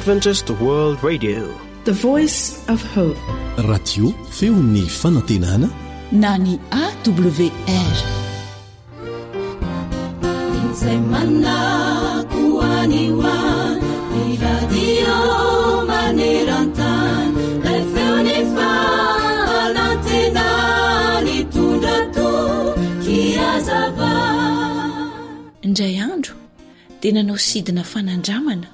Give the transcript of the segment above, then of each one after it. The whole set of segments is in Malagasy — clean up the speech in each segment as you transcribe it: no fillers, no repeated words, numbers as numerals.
Adventist World Radio, the voice of hope. Radio feon'ny fanantenana na ny AWR. Insemana kuaniwa radio manerantan lefeoni falantena litundrato kiazava. Indray andro dia nanao sidina fanandramana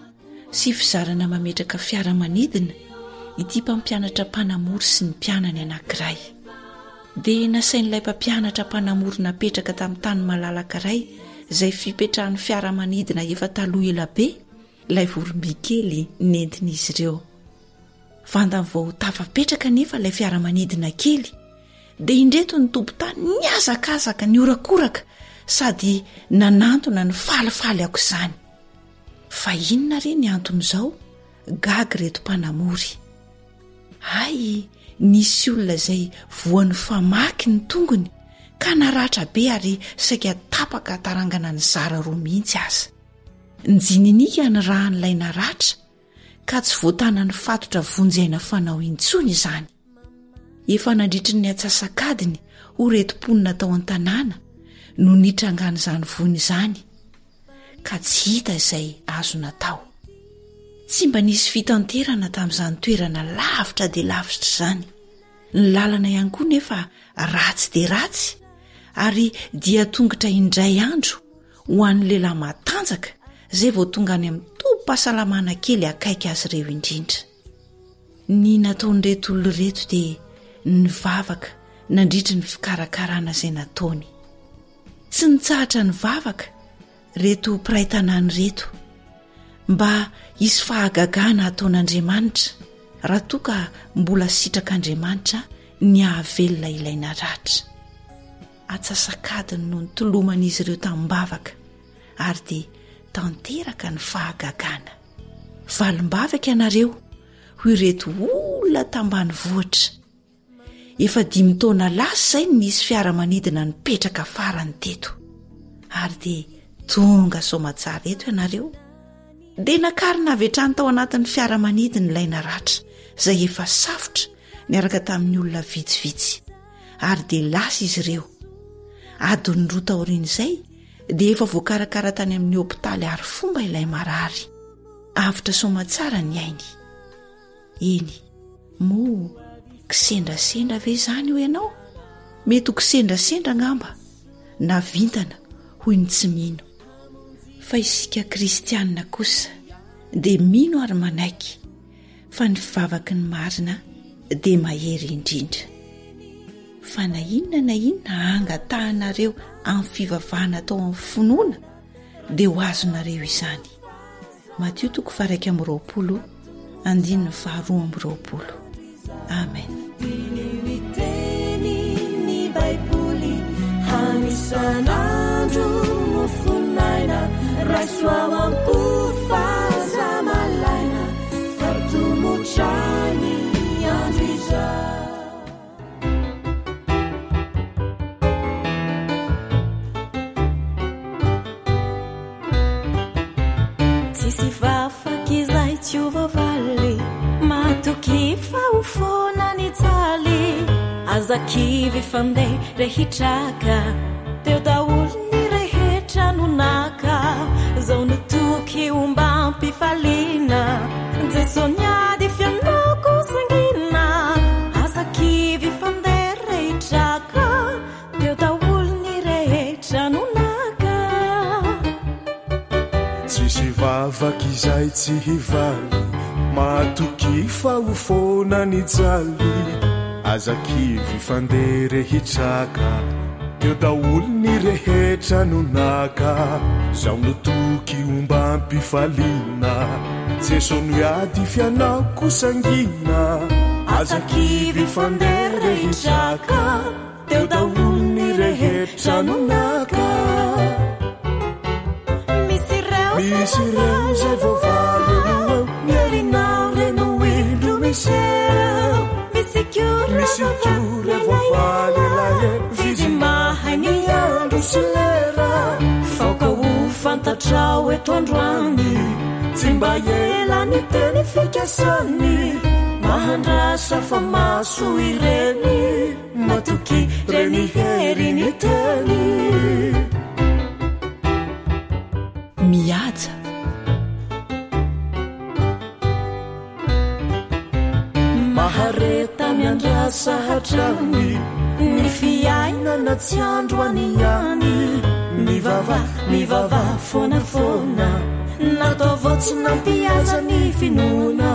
sy fizarana mametraka fiaramanidina ity mpampianatra mpanamory sy ny mpianany anankiray. Dia nasain'ilay mpampianatra mpanamory napetraka tamin'ny tany malalaka iray izay fipetrahan'ny fiaramanidina efa taloha elabe, ilay vorombikely nentin'izy ireo. Vandany vao tafapetraka nefa ilay fiaramanidina kely dia indreto ny tompo-tany niazakazaka ny orakoraka sady nanantona ny falifaly ako izany. Fa inona re ny anton'izao? Gaga reto mpanamory. Hay, nisy olona izay voan'ny famaky ny tongony ka naratra be ary saika tapaka tarangana ny zara roa mihitsy aza. Njininika ny rahan'ilay naratra ka tsy voatana ny fatotra vonjyaina fanao intsony izany. Efa nandritry ny atsasakadiny ho retom-ponina tao an-tanàna no nitrangana izany vony izany ka tsy hita izay azo natao. Tsy mba nisy fitanterana tamin'izany toerana lavitra dia lavitra izany. Ny lalana ihany koa nefa ratsy dia ratsy ary dia tongotra indray andro ho an'ny lehilahy matanjaka izay vao tonga any amin'ny tobim-pahasalamana kely akaiky azy ireo indrindra. Ny nataon'ireto olona reto dia nivavaka nandritra ny fikarakarana izay nataony. Tsy nitsahatra ny vavaka reto mpiray tanàny reto mba hisy fahagagana ataon'Andriamanitra raha toa ka mbola sitrak'Andriamanitra ny hahavelona ilay naratra. Atsasakadiny no nitoloman'izy ireo tamin'ny-bavaka ary dia tanteraka ny fahagagana. Valim-bavaka ianareo hoy ireto olona tambany vohitra. Efa 5 taona lasa izay nisy fiaramanidina nipetraka farany teto ary dia tonga somatsara eto ianareo. Dia nakarina avetrany tao anatin'ny fiaramanidina ilay naratra izay efa safotra niaraka tamin'ny olona vitsivitsy ary dia lasa izy ireo. Adiny 2 taoriana izay dia efa voakarakara tany amin'ny hopitaly ary fomba ilay marary. Avitra somatsara ny ainy. Eny, moa kisendrasendra ve izany ho ianao? Mety ho kisendrasendra ngamba na vintana hoy ny tsy mino. Fa isika kristianina kosa dia mino ary manaiky fa ny fivavaky ny marina dia mahery indrindra. Fa na inona angatahanareo amin'ny fivavahana atao amin'ny finoana dia ho azonareo izany. Matthieu 20:20. Amen. Tsisy vafaky izay tsy ho vavaly, matoky fa ho foana ny tsaly. Azakivy fandeha rehitraka teo daholo ny rehetra nonaka. Zao nitoky ombam-pifaliana Jesony ady fianoko sangina. Azakivy fandeha rehitraka teo daholo ny rehetra nonaka. Tsisy vavaky izay tsy hivaly, matoky fa ho foana ny jaly. Azakivy fandeha rehitraka teo daholo ny rehetra nonaka. Zao notoky ombam-pifaliana Jesony ady fianako sangina. Azakivy fandeha rehitraka teo daholo ny rehetra nonaka. Misy reo zay voavaly eo mierinao reno indro miseo. Misy kore voavaly lahe vidy mahay ny andro sy lera. Fauka ho fantatra eto androany tsy mba elany teny fikasany mahandrasa fa maso ireny matoky reny heriny teny mihaja mahareta miandrasa hatrany ny fiainana tsy androany ihany mivava fonafoana natao vao tsy nampiaza ny finoana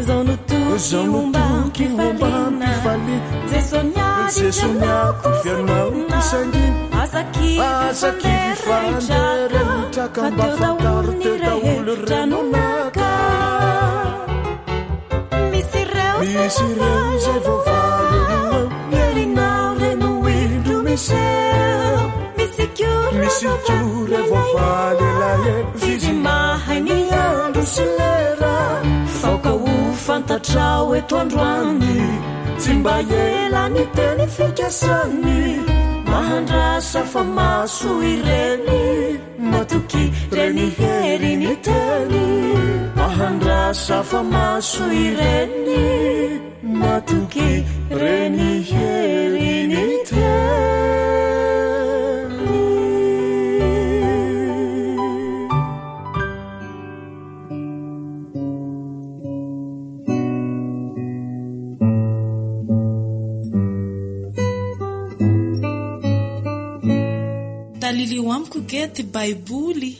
zao notoky momba mpifaliana jesoniako fianao pisanginy asaky fanderehitraka fa teo daolo ny rehetra nonaka misy reo zay voavaly mierinao reno indro miseo misy kore voavaly elae fizy mahay ny andro sy lera faoka ho fantatrao eto androany tsy mba elany teny fikasany mahandrasa fa maso ireny matoky reny heriny teny mahandrasa fa maso ireny matoky reny heriny teny dalilio amiko gety baiboly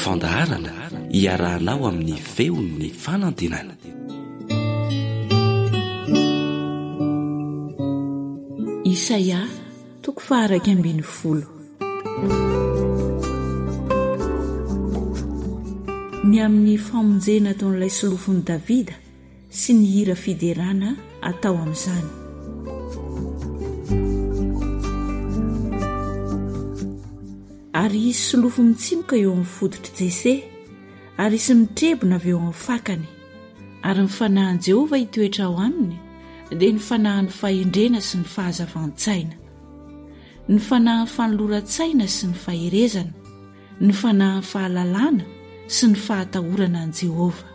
fandaharana iarahanao amin'ny feon'ny fanantenana Isaia 40 ny amin'ny famonjena ataon'ilay solofony Davida sy ny hira fiderana atao amin'izany. Ary isy solofo mitsimoka eo amin'ny fodotry Jese, ary isy mitrebona avy eo amin'ny fakany, ary ny fanahin'i Jehova hitoetra ao aminy dia ny fanahin'ny fahendrena sy ny fahazavan-tsaina, ny fanahin'ny fanoloran-tsaina sy ny faherezana, ny fanahin'ny fahalalana sy ny fahatahorana an' Jehova.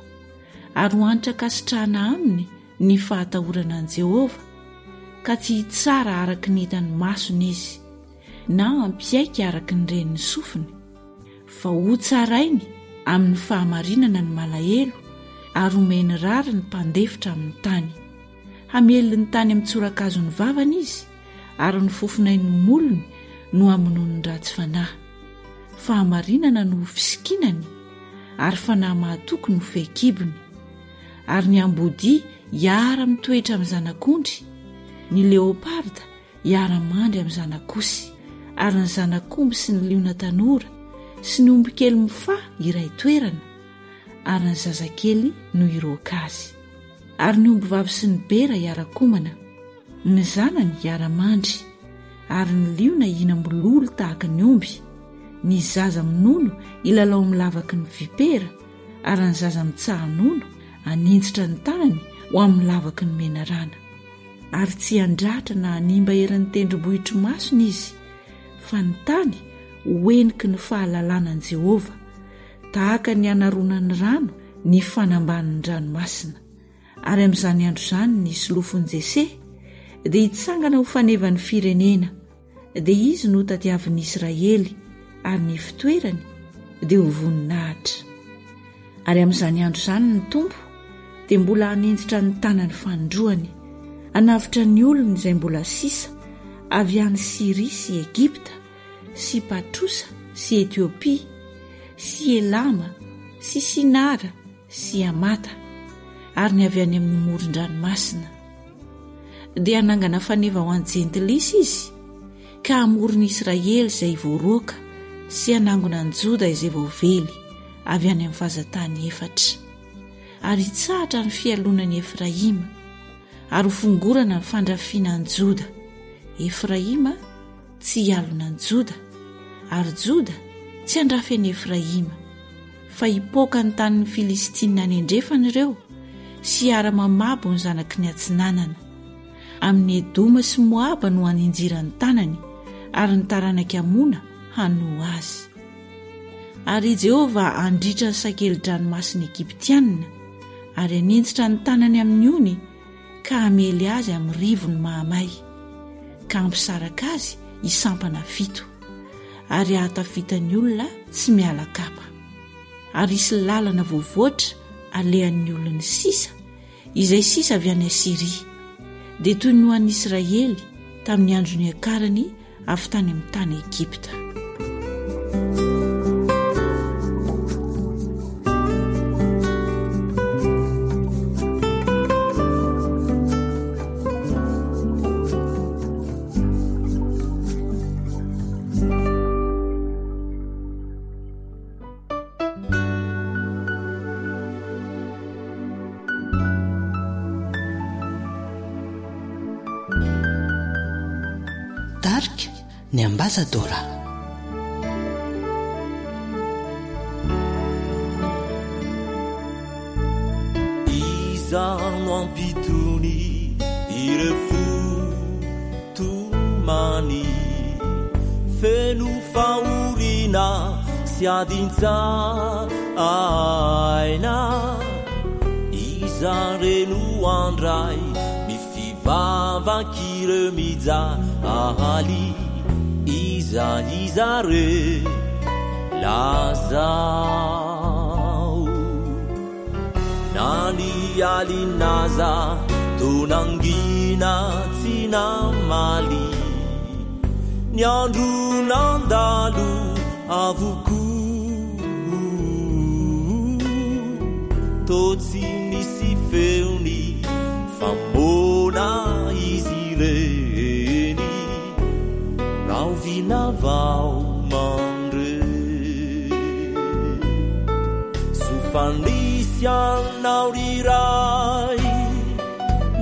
Ary ho anitra kasitrahana aminy ny fahatahorana an' Jehova, ka tsy hitsara araka ny hitany masony izy, na ampiaika araka ny reniny sofiny, fa ho tsarainy amin'ny fahamarinana ny malahelo, ary omeny rary ny mpandefitra amin'ny tany. Hamelony ny tany amin'ny tsorakazony vavany izy, ary ny fofinainy molony no amonony ratsy fanahy. Fahamarinana no fisikinany, ary fanahy mahatoky no fehikibony. Ary ny ambody hiara mitoetra amin'ny zanak'ondry, ny leoparda hiara-mandry amin'ny zanak'osy, ary ny zanak'omby sy ny liona tanora sy ny omby kely mifaha iray toerana, ary ny zazakely no hiroaka azy. Ary ny omby vavy sy ny bera hiara-komana, ny zanany hiara-mandry, ary ny liona hinam-bololo tahaka ny omby, ny zaza minono hilalao milavaky ny vipera, ary ny zaza mitsahanono aninjitra ny tanany ho amin'ny lavaky ny menarana. Ary tsy handratra na hanimba eran'ny tendrombohitry masony izy, fa ny tany hoeniky ny fahalalana an' Jehova, tahaka ny anaronan'ny rano ny fanamban'ny ranomasina. Ary amin'izany andro izany ny solofon'i Jese dia hitsangana ho fanevany firenena, dia izy no tadiavin'i Israely, ary ny fitoerany dia ho voninahitra. Ary amin'izany andro izany ny Tompo dia mbola hanenjitra ny tanany fanindroany, hanavitra ny olony izay mbola sisa avy any Siria sy Egipta sy Patrosa sy Etiopia sy Elama sy Sinara sy Amata, ary ny avy any amin'ny moron-dranomasina. Dia hanangana faneva ho an'ny jentilisa izy, ka hamorony Israely izay voaroaka sy hanangona ny Joda izay voavely avy any amin'ny fahazatany efatra. Ary hitsahatra ny fialonan'i Efraima, ary ho fongorana ny fandrafiana ny Joda. Efraima tsy hialona ny Joda, ary Joda tsy handrafy an'i Efraima, fa hipoaka ny tanin'ny Filistina any andrefany ireo sy ara-mamabo ny zanaky ny atsinanana. Amin'ny Edoma sy Moaba no haninjira ny tanany, ary ny taranaka amona hano azy. Ary Jehova andritra ny sakeli-dranomasina Egiptianina ary anintsitra ny tanany amin'ny ony ka amely azy amin'ny rivony mahamay, ka ampisaraka azy hisampana fito ary ahatafitany olona tsy miala kapa. Ary isy lalana voavoatra alehan'ny olona sisa izay sisa avy any Asiria, dia toy ny ho an'ny Israely tamin'ny androny akarany avy tany amin'ny tany Egipta. Darika ny ambasadora. Iza no ampitony ireo fotomany, feno fahoriana sy adintsaina. Iza reno andray mifivavak'ireo mijaly, iza re lazao nani alinaza tonangina tsy namaly, ny andro nandalo avoko totsy nisy feony famona izy reny, rao vinavao mandre sofanisy anao riray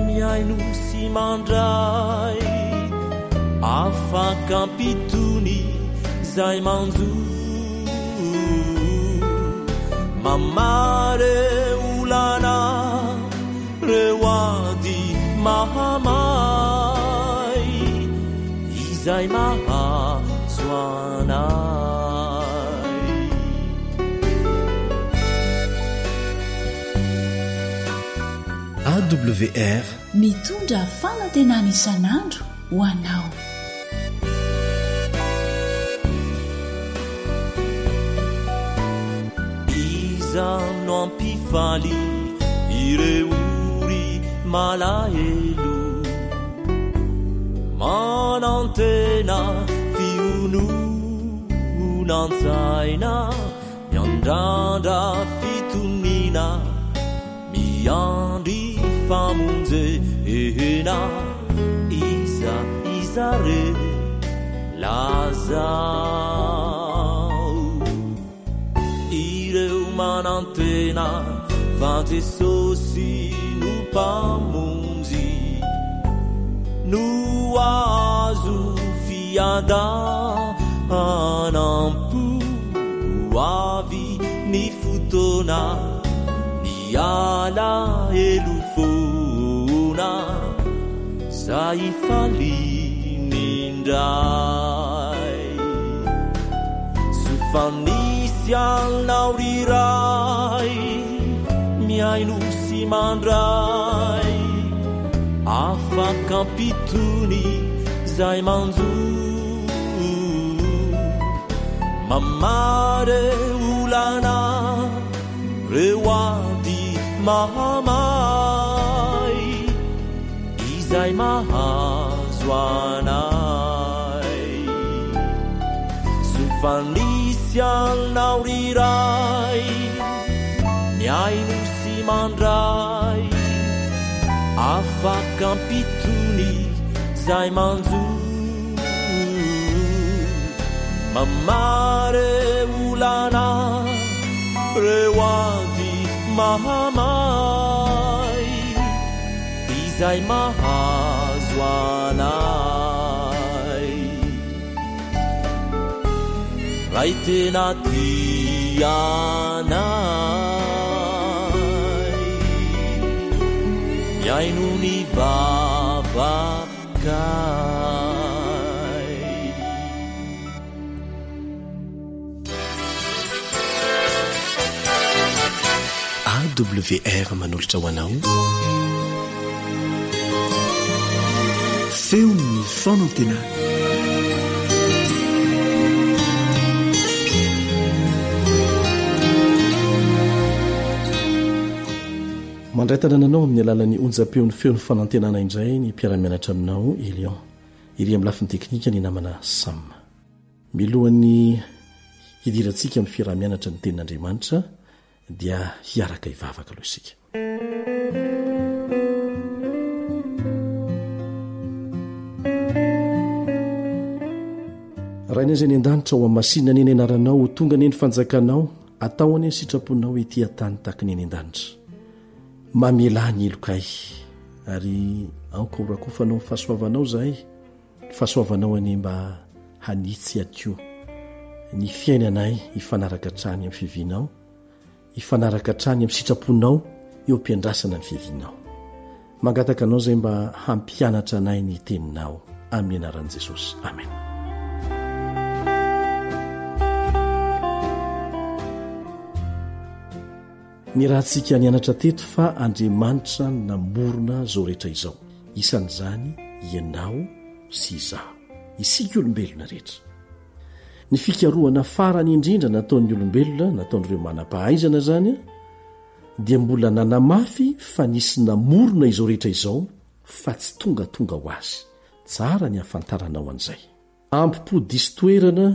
miaino sy mandray, afaka ampitony zay manjo mamare olana reo ady mahamay, izay mahazo anay. AWR mitondra fanantenana isan'andro ho anao. Iza no ampifaly ireo ry malahelo, manantena fiononantsaina, miandrandra fitonina, miandry famonjena. Iza re lazao ireo manantena fa Jesosy no mpamonjy, no azo fiadanam-po avy ny fotoana, ny ala elofona zay falinindray. Sofanisy anao riray miaino sy mandray, afaka ampitony zay manjo mamare olana reo ady mahamay, izay mahazo anay. Sofanisy anao riray miaino sy mandray, afaka ampitony zay manjo mamare olana reo ady mahamay, izay mahazo anay. Ray tena tianay miaino ny vavakay. awr manolotra ho anao feon'ny fanantenana mandray tanànanao amin'ny alalan'ny onja-peon'ny feon'ny fanantenana indray ny mpiara-mianatra aminao Elion iry amin'ny lafiny teknika ny namana Sam milohan'ny hidirantsika amin'ny fiara-mianatra ny tenin'Andriamanitra dia hiaraka hivavaka aloha isika raha inazay ny an-danitra ho amasinina ny eny anaranao ho tonga ny eny fanjakanao atao any ny sitraponao ety an-tany tahaka ny eny an-danitra mamela ny elokay ary ankorakofanao ny fahasoavanao zahay fahasoavanao any mba hanitsy atio ny fiainanay hifanaraka trany amin'ny fivinao hifanaraka trany amin'ny sitraponao eo ampiandrasana ny fivinao mangataka anao zay mba hampianatra anay ny teninao amin'ny anaran'i Jesosy amen. Ny rahantsika nianatra teto fa Andriamanitra namorona zao rehetra izao isan'izany ianao sy izaho isika olombelona rehetra ny fikarohana farany indrindra nataon'ny olombelona nataon'ireo manam-pahaizana zany dia mbola nanamafy fa nisy namorona izao rehetra izao fa tsy tonga ho azy tsara ny hafantaranao an'izay ampim-podiso toerana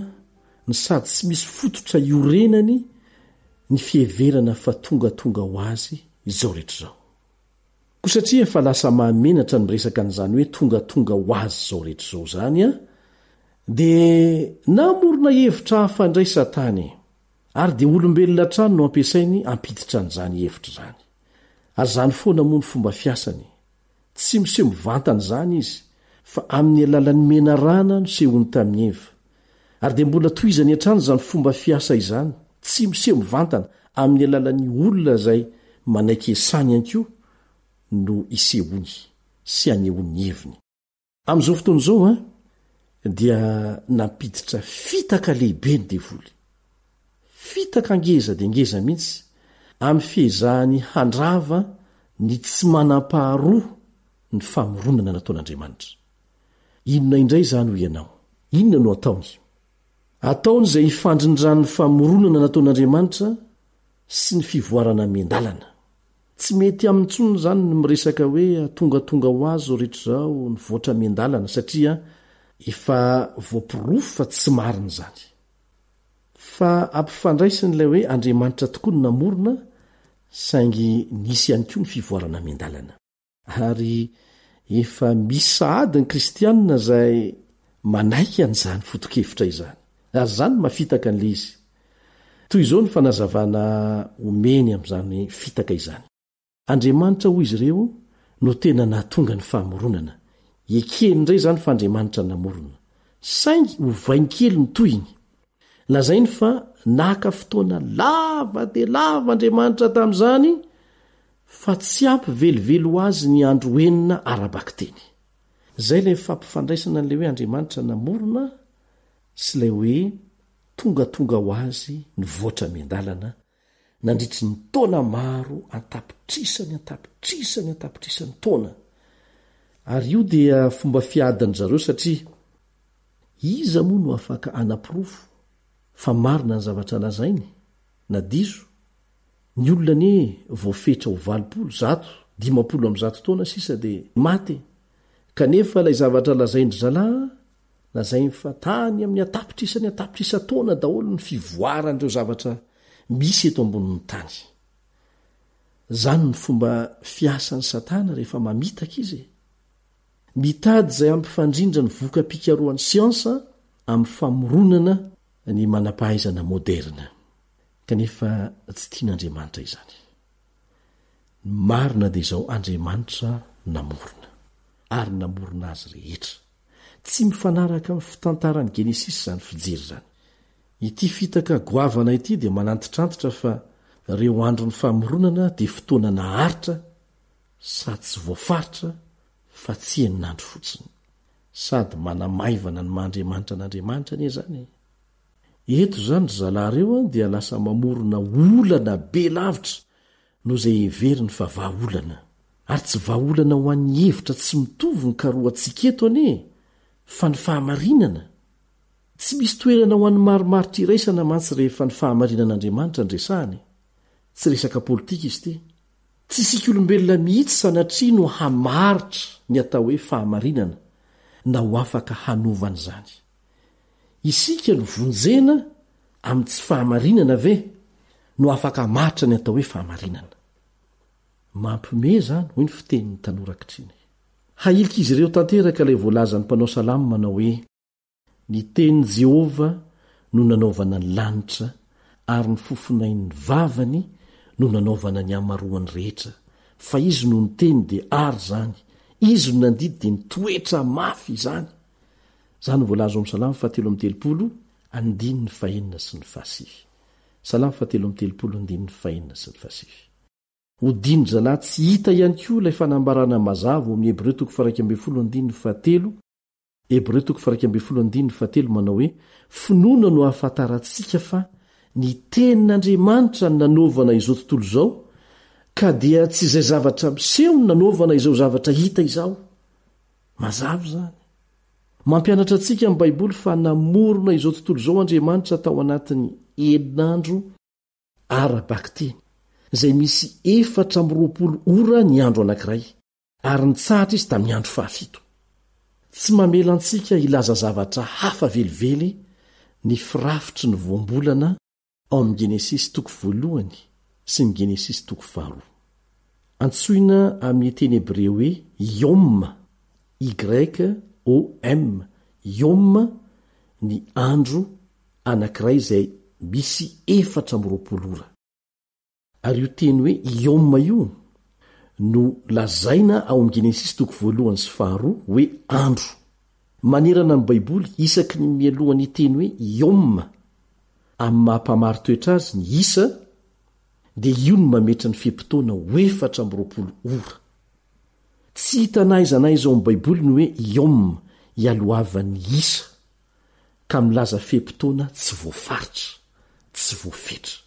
ny sady tsy misy fototra iorenany ny fieverana fa tonga ho azy izao rehetra izao ko satria fa lasa mahamenatra ny miresaka n'izany hoe tonga ho azy izao rehetra izao zany dia namorona hevitra hafandray Satany ary dia olombelona trano no ampiasainy ampiditra an'izany hevitra zany ary zany foana moa ny fomba fiasany tsy miseho mivantana zany izy fa amin'ny alalan'ny menarana no sehony tamin'ny Eva ary dia mbola tohizany hatrany zany fomba fiasa izany tsy miseho mivantana amin'ny alalan'ny olona zay manaiky esany ihany koa no isehony sy anehoany heviny amin'izao fotoana izao dia nampiditra fitaka lehibe ny devoly fitaka ngeza dia ngeza mihitsy amin'ny fihezahany handrava ny tsy manam-paharoa ny famoronana nataon'Andriamanitra inona indray zany ho ianao inona no ataony izay hifandrindrany famoronana nataon'Andriamanitra sy ny fivoarana miandalana tsy mety amin'ny tsony zany ny miresaka hoe tonga ho azy zao rehetra zao ny voatra miandalana satria efa voapirofo fa tsy marina zany fa ampifandraisin'ilay hoe Andriamanitra tokoa ny namorona saingy nisy ihany koa ny fivoarana miandalana ary efa misy sahady ny kristianina zay manaiky an'izany foto-kevitra izany ary zany mafitaka an'le izy toy izao ny fanazavana omeny amin'izany fitaka izany Andriamanitra hoy izy ireo no tena nahatonga ny famoronana ekely indray zany fa Andriamanitra namorona saingy hovainkely ny toyiny lazainy fa naka fotoana lava dia lava Andriamanitra tamin'izany fa tsy ampivelivelo azy ny andro enina arabaka teny zay ilay fampifandraisana n'ilay hoe Andriamanitra namorona sy ilay hoe tonga ho azy ny voatra miandalana nandritry ny taona maro antapitrisany taona ary io dia fomba fiadany zareo satria iza moa no afaka anapirofo fa marina ny zavatra lazainy na diso ny olona ne voafetra ho 20-100 taona sisa dia maty kanefa ilay zavatra lazaindry zalahy lazainy fa tany amin'ny atapitrisa taona daholo ny fivoaran'ireo zavatra misy eto ambonin'ny tany zany ny fomba fiasan'ny Satana rehefa mamitaka izy mitady izay ampifandrindra ny voka-pikarohan'ny siansa amin'ny famoronana ny manam-pahaizana moderna kanefa tsy tian'Andriamanitra izany marina dia izao Andriamanitra namorona ary namorona azy rehetra tsy mifanaraka amin'ny fitantaran'ny Genesis zany fijery zany ity fitaka goavana ity dia manantitrantitra fa ireo andron'ny famoronana dia fotoana naharitra sady tsy voafaritra fa tsy heninandro fotsiny sady manamaivana ny mahandriamanitra n'Andriamanitra anie zany eto zany ry zalahy reo dia lasa mamorona olana be lavitra no izay heveriny fa vahaolana ary tsy vahaolana ho an'ny hevitra tsy mitovy ny karoantsika eto ane fa ny fahamarinana. Tsy misy toerana ho an'ny marimaritra iraisana mantsy rehefa ny fahamarinan'Andriamanitra ndresahany. Tsy resaka politika izy ty. Tsy isika olombelona mihitsy sanatria no hamaritra ny atao hoe fahamarinana na ho afaka hanovana izany. Isika no vonjena amin'ny tsy fahamarinana ve no afaka maritra ny atao hoe fahamarinana. Mampime zany hoy ny fitenin'ny tanora ankehitriny. Hailika izy ireo tanteraka ilay voalazan'ny mpanao salamo manao hoe ny tenin'i Jehova no nanaovana ny lanitra ary ny fofonain'ny vavany no nanaovana ny amaroany rehetra. Fa izy no niteny dia ary zany, izy no nandidy dia nitoetra mafy izany. Zany voalaza ao amin'ny Salamo 7:30 andininy fahenina sy ny fahasivy. Salamo 7:30 andininy fahenina sy ny fahasivy. Hodiny zalahy tsy hita ihany koa ilay fanambarana mazava ao amin'ny Hebreo 1:7 Hebreo 1:7 manao hoe finoana no ahafantarantsika fa ny tenin'Andriamanitra ny nanaovana izao tontolo izao ka dia tsy izay zavatra miseho ny nanaovana izao zavatra hita izao. Mazava zany. Mampianatra antsika amin'ny Baiboly fa namorona izao tontolo izao Andriamanitra tao anatin'ny herinandro ara-bakteny izay misy 420 ora ny andro anankiray ary nitsahatra izy tamin'ny andro 7. Tsy mamela antsika ilaza zavatra hafa velively ny firafitry ny voambolana ao amin'ny Genesis 1 sy ny Genesis 2. Antsoina amin'ny teny Hebreo hoe Yom, YOM, Yom ny andro anankiray izay misy 420 ora. Ary io teny hoe Yom io no lazaina ao amin'ny Genesis 1 sy 2 hoe andro. Manerana amin'ny Baiboly isaky ny mialohan'ny teny hoe Yom amin'ny mahampamary toetra azy ny isa dia io no mametra ny fepitoana 420 ora. Tsy hitana aiza na aiza ao amin'ny Baiboly ny hoe Yom ialohavan'ny isa ka milaza fepitoana tsy voafaritra, tsy voafetra.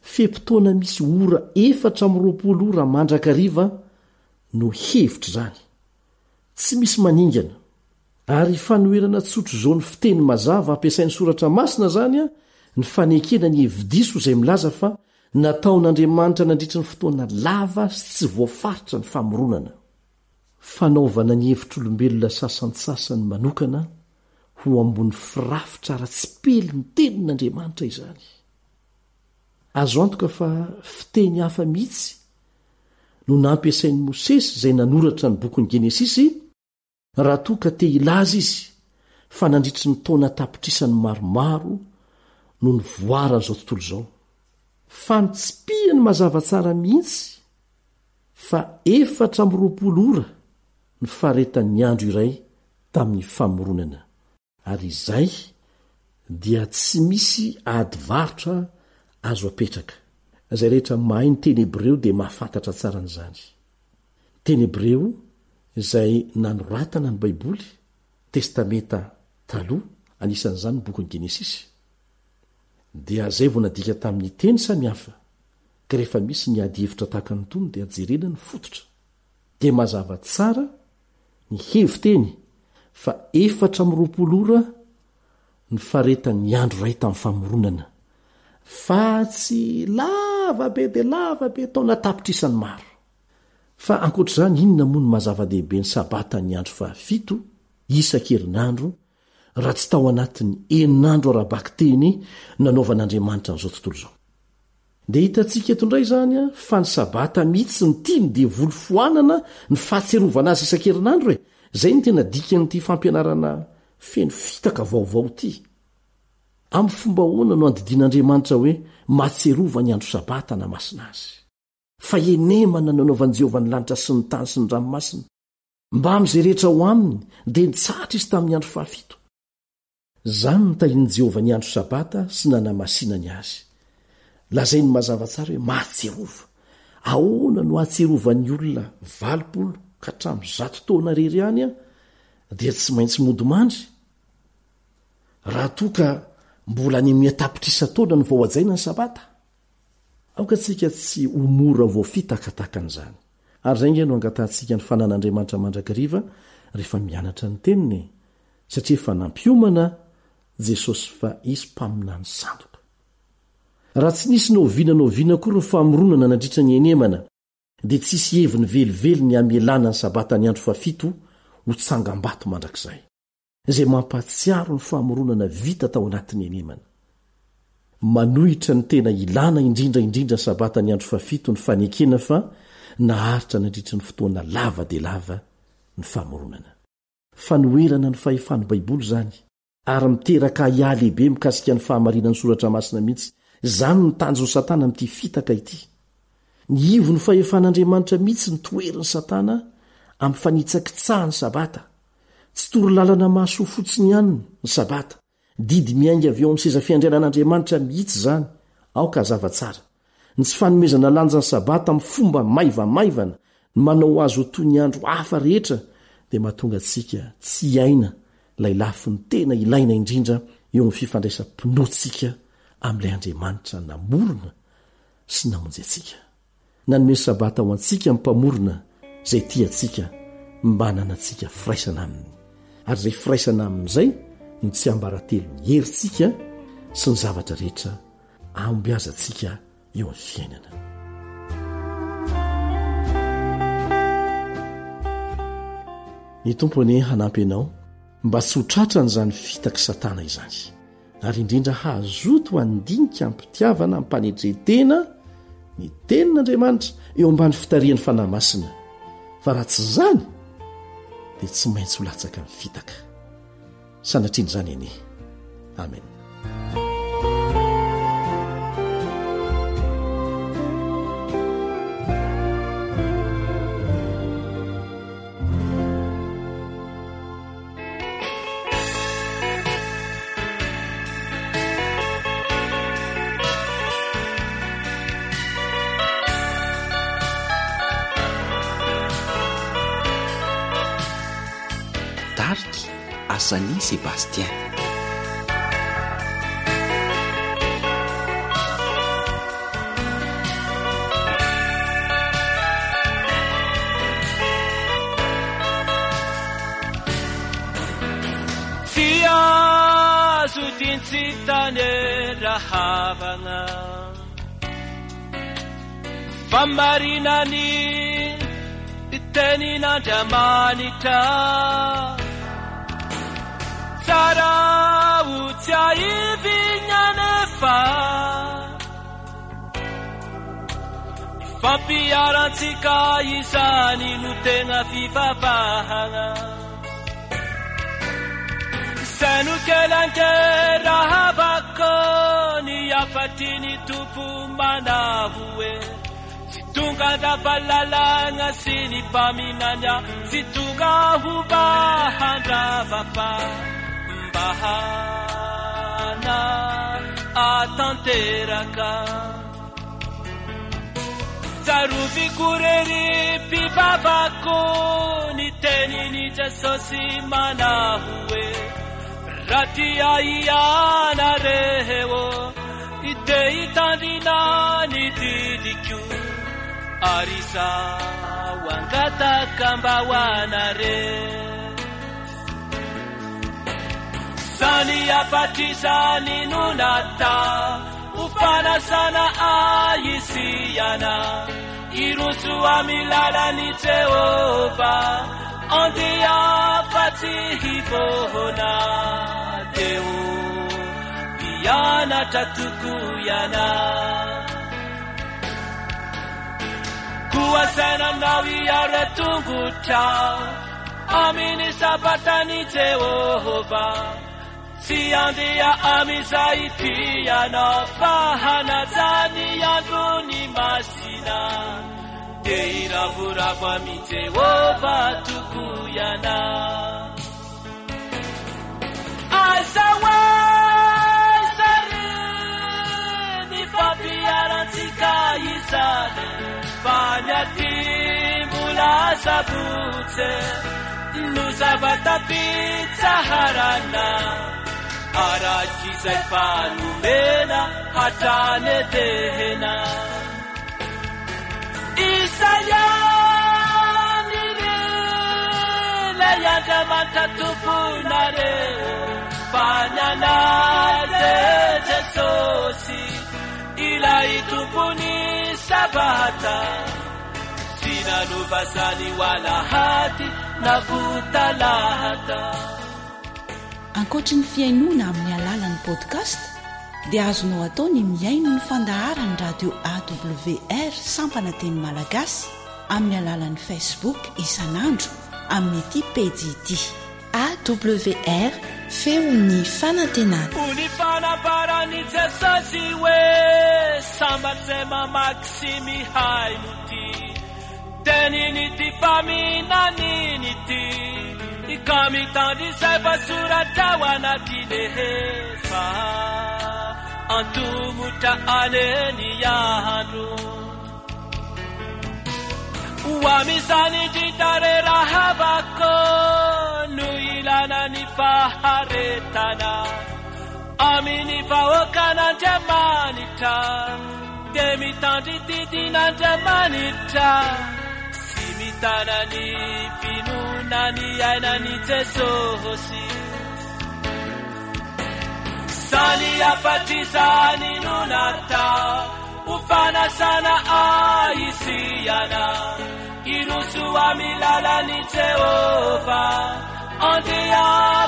Fepitoana misy ora 420 ora mandrakariva no hevitra zany. Tsy misy maningana. Ary fanoherana tsotro zao ny fiteny mazava ampiasain'ny soratra masina zany ny fanekena ny hevidiso izay milaza fa nataon'Andriamanitra nandritra ny fotoana lava sy tsy voafaritra ny famoronana. Fanaovana ny hevitr'olombelona sasantsasany manokana ho ambony firafitra ara-tsy pely ny tenin'Andriamanitra izany. Azo antoka fa fiteny hafa mihitsy no nampiasain'i Mosesy izay nanoratra ny bokin'ny Genesisy raha toa ka te ilaza izy fa nandritry ny taona tapitrisany maromaro no ny voaran'izao tontolo izao. Fa nitsipihany mazava tsara mihitsy fa 420 ora ny faretan'ny andro iray tamin'ny famoronana. Ary izay dia tsy misy adivarotra azo apetraka. Izay rehetra mahay ny teny Hebreo dia mahafantatra tsara n'izany. Teny Hebreo izay nanoratana ny Baiboly, testamenta taloha, anisan'izany ny bokin'ny Genesisy. Dia zay vao nadika tamin'ny teny samihafa, ka rehefa misy ny ady hevitra tahaka ny tony dia jerena ny fototra. Dia mazava tsara ny heviteny fa 420 ora ny faretan'ny andro iray tamin'ny famoronana. Fa tsy lavabe dia lavabe taona tapitrisany maro. Fa ankoatr'izany inona moa ny mazava-dehibe ny sabata ny andro 7 isan-kerinandro raha tsy tao anatin'ny herinandro ara-bakteny nanaovan'Andriamanitra n'izao tontolo izao. Dia hitantsika eto indray zany fa ny sabata mihitsy ny tiany dia volofoanana ny fahatserovana azy isan-kerinandro e. Zay ny tena dikan'ity fampianarana feno fitaka vaovao ity. Amin'ny fomba hoana no andidin'Andriamanitra hoe mahatserova ny andro sabata na masina azy. Fa enemana nanaovan'i Jehovah ny lanitra sy ny tany sy ny ranomasina mba amin'izay rehetra ho aminy dia nitsahatra izy tamin'ny andro 7. Zany nitahian'i Jehovah ny andro sabata sy nanamasinany azy. Lazay ny mazava tsara hoe mahatserova. Ahoana no ahatserovan'ny olona 20 ka hatramin'ny 100 taona rery ihany dia tsy maintsy modimandry. Raha toa ka mbola ny miatapitrisa taona no vao hajaina ny sabata. aokatsika tsy omora voafitakatakanyzany ary zay nge no angatantsika ny fanan'andriamanitra mandrakariva rehefa mianatra ny teniny satria efa nampiomana Jesosy fa isy mpaminany sandoka. Raha tsy nisy noviana koa ny famoronana nandritra ny enemana dia tsisy heviny velively ny amelana ny sabata ny andro fafito ho tsangam-bato mandrakizay izay mampatsiaro ny famoronana vita tao anatin'ny enemana. Manohitra ny tena ilana indrindraindrindra sabata ny andro fafito ny fanekena fa naharitra nandritra ny fotoana lava dia lava ny famoronana. Fanoerana ny fahefan'ny Baiboly zany ary miteraka ahiahy lehibe mikasika ny fahamarinan'ny soratra masina mihitsy. Zany ny tanjon'ny Satana amin'ity fitaka ity. Ny ivo ny fahefan'Andriamanitra mihitsy ny toerin'ny Satana amin'ny fanitsakitsahany ny sabata. Tsy toro lalana mahasoa fotsiny ihany ny sabata. Didy miainga avy eo amin'ny seza fiandrianan'Andriamanitra mihitsy zany. Aoka hazava tsara. Ny tsy fanomezana lanja ny sabata amin'ny fomba maivamaivana ny manao azy ho toy ny andro hafa rehetra dia mahatonga antsika tsy iaina ilay lafiny tena ilaina indrindra eo amin'ny fifandraisam-pinoantsika amin'ilay Andriamanitra namorona sy namonjy antsika. Nanome sabata ho antsika mpamorona izay tia antsika mba nanantsika firaisana aminy. Ary izay firaisana amin'izay no tsy ambaratelo ny herintsika sy ny zavatra rehetra ambiaza antsika eo amin'ny fiainana. Ny tompony hanampy ianao mba tsy ho tratran'izany fitaka Satana izany ary indrindra hazoto handinika ampitiavana ampanetretena ny tenin'Andriamanitra eo ambany fitarian'ny fanahy masina. Fa raha tsy zany dia tsy maintsy ho latsaka amin'ny fitaka. Sanatriany izany anie. Amen. Asani Sébastien. Tiazo dintsitane rahavana famarinani tenin'Andriamanitra Sara utsaivinyanefa fampiarantsika izany no tena fivavahana izay no kelankerahavaako ny afatry ny tompo manahoe tsy tonga andravalalana sy ny mpaminanya tsy tonga ho mba handravafa bahana atanteraka tsarovy korery mpivavako ny teniny Jesosy manahoe raha tia ianareo ite hitandrina ny didiko ary izaho angataka mba ho anare Sani afatizani nunata ufanasana aisiana irusu amilala ni Jehova ondi afatihivona Deo Biana tatukuyana Kuwasana nawi aretunguta Amini sabatani Jehova Siandia amisaitia fahana zani yanduni masina Deira vurava mi Jehova tukuyana Asawa sari ni papiarantika izane Fanyatimbula sabute Nusabata pizza harana Araji zai fanumena hatane dehena Matatumpunare Panyana Jesosi Ilai tumpuni sabata Sina nuvasani wala hati Navuta lahata. Ankoatra ny fiainona amin'ny alalan'ny podcast dia azonao atao ny miaino ny fandaharany radio AWR sampana teny malagasy amin'ny alalan'ny Facebook isanandro amin'ny ity pejy ity AWR feon'ny fanantenana. Unifanaparani Jesosy we sambatsema maksimi hainuti teniniti faminaniniti ikami tandisai basurata wanatilehefa antumuta aneni yahanu Uwamisani jitare rahabako nuilana ni faharetana amini faokana jamanita demitandi titina jamanita simitana ni finuna ni aina ni Jesosi sani apatisani nunata ufana sana aisiana irusu amilala ni Jehova ondia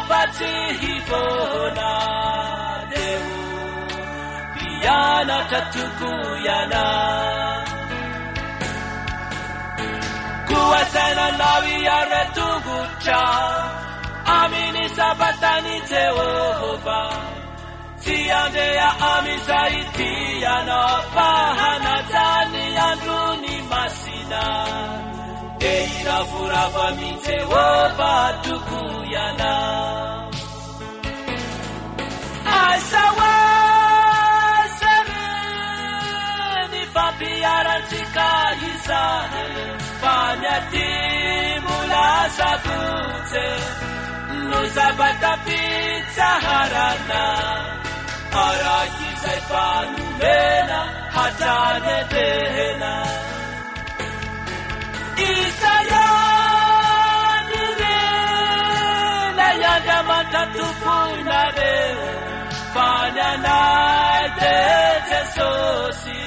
patihifona deu piana tatukuyana kuwasena nawi ya retugucha amini sabatani Jehova Tiande ya amisaiti ya no pahana tani anduni masina Eira furava mite woba tukuyana Asawa sereni papiara tika isane Panyati mula sabute Nuzabata pizza harana Araki saifanu mena hatane dehena Isaya nire na yanda matatupunare Fanya na de Jesosi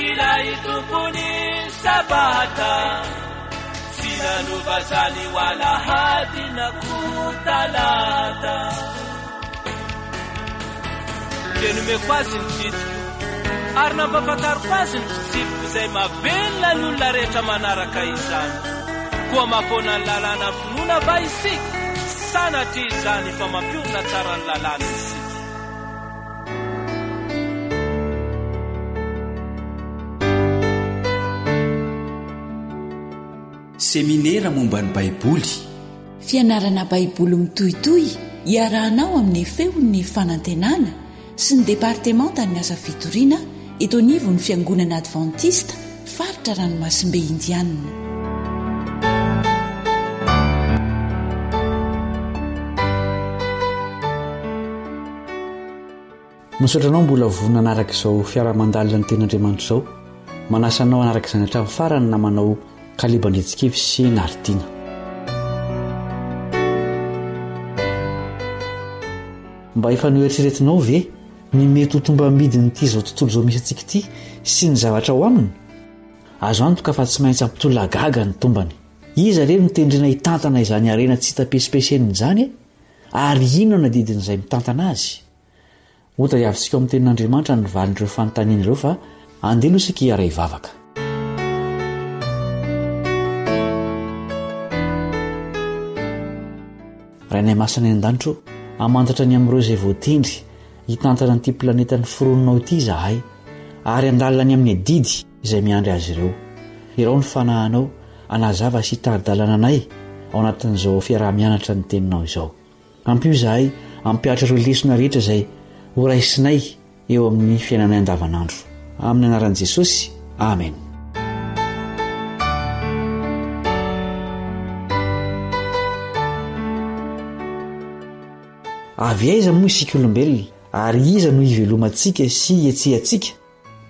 ila itupuni sabata Sina nubasani wala hadi na kutalata Jenume quasi nfitiko ary nampafataro quasi ny fitsipiko izay mavelona ny olona rehetra manaraka izany koa mampona ny lalàna finoana va isika sanatria izany fa mampiorina tsara ny lalàna isika Seminera momba ny Baiboly fianarana Baiboly mitohitohy iarahanao amin'ny feon'ny fanantenana sy ny departementan'ny asa fitoriana eto anivon'ny fiangonana Adventista faritra Ranomasimbe Indiana. Misaotranao mbola vonona anaraka izao fiara-mandalina ny ten'Andriamanitra izao manasanao anaraka izany hatramin'ny farany namanao kalibandretsikevy sy naritiana. Mba efa noeritreretinao ve ny mety ho tomba midin'ity izao tontolo izao misy antsika ity sy ny zavatra ao aminy? Azo antoka fa tsy maintsy ampitolagaga ny tombany. Iza re mitendrena hitantana izany arena tsy hita pesipesiany izany ary ino nadidin'izay mitantana azy? Ota iavintsika amin'ny tenin'Andriamanitra ny valin'ireo fanontaniana ireo fa andelo isika hiara hivavaka. Rainay masana eny an-danitro amantatra ny amin'ireo izay voatendry hitantana an'ity planeta ny fironinao ity izahay ary andalina ny amin'ny adidy izay miandry azy ireo. Irao ny fanahanao anazava sy hitady-dalana anay ao anatin'izao fiaraha-mianatra ny teninao izao. Ampio izahay ampiatra ireo lesona rehetra izay ho raisinay eo amin'ny fiainanay andavanandro. Amin'ny anaran'i Jesosy, amen. Avy aiza moa isika olombelona ary iza no hivelomantsika sy hietsehantsika?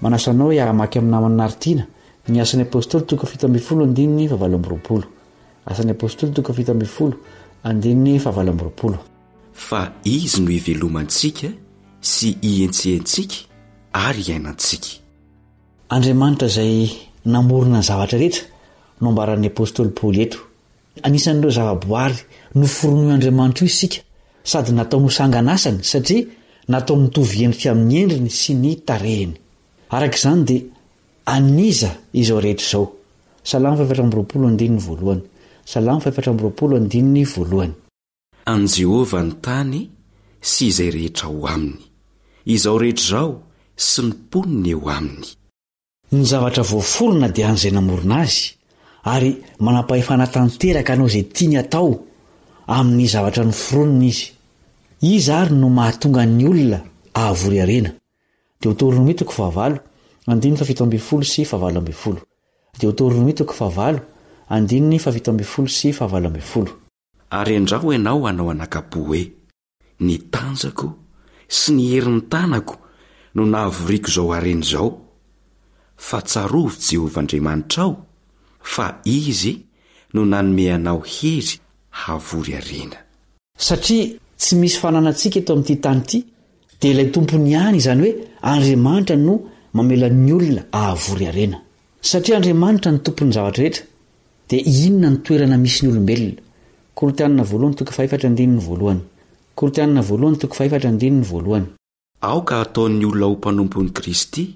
Manasanao hiara-maka amin'ny namana naritiana ny asan'ny apôstôly 7:20 asan'ny apôstôly 7:20 fa izy no ivelomantsika sy ientsehentsika ary iainantsika. Andriamanitra izay namorona ny zavatra rehetra no ambaran'ny apôstôly Paoly eto. Anisan'ireo zavaboary noforonoy Andriamanitra io isika, sady natao nosanganasany satria natao mitovy endrika amin'ny endriny sy ny tarehiny. Araka izany dia aniza izao rehetra izao. Salamo 4:1. Salamo 4:1. An Jehovah ny tany sy izay rehetra ho aminy, izao rehetra izao sy ny poniny eo aminy. Ny zavatra voaforona dia an'izay namorona azy, ary manam-pahefana tanteraka anao izay tiany atao amin'ny zavatra noforonony izy. Izy ary no mahatonga ny olona ahavory arena. Deutéronomie 4:17-18. Deutéronomie 4:17-18. Ary andrao ianao hanao anakapo hoe, ny tanjako sy ny herin'ny tanako no nahavoriako izao arena izao. Fa tsarovy Jehovah Andriamanitra ao, fa izy no nanome anao hery havory arena. Satria tsy misy fananantsika eto amin'ity tany ity, dia ilay tompony ihany, izany hoe Andriamanitra no mamela ny olona ahavory arena. Satria Andriamanitra ny tompon'ny zavatra rehetra, dia inona ny toerana misy ny olombelona? Korintana 1:4-1. Korintana 1:4-1. Aoka ataon'ny olona ho mpanompon'i Kristy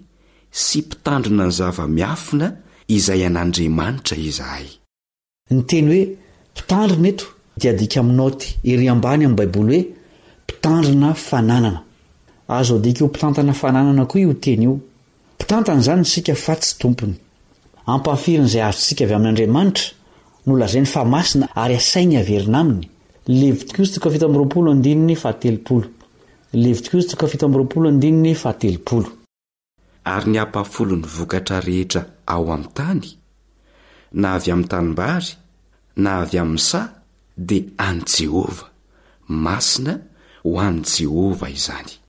sy mpitandrina ny zava-miafina izay an'Andriamanitra izahay. Ny teny hoe mpitandrina eto dia adika aminaoty ery ambany amin'ny Baiboly hoe mpitandrina fananana. Azo adika ho mpitantana fananana koa io teny io. Mpitantana izany isika fa tsy tompony. Ampafirin' izay azontsika avy amin'Andriamanitra no lazainy fa masina ary asainy averina aminy. Levitikos 17:17. Levitikos 17:17. Ary ny ampafolo ny vokatra rehetra ao amin'ny tany, na avy amin'ny tanimbary na avy amin'ny sa, dia an Jehovah, masina ho an Jehovah izany.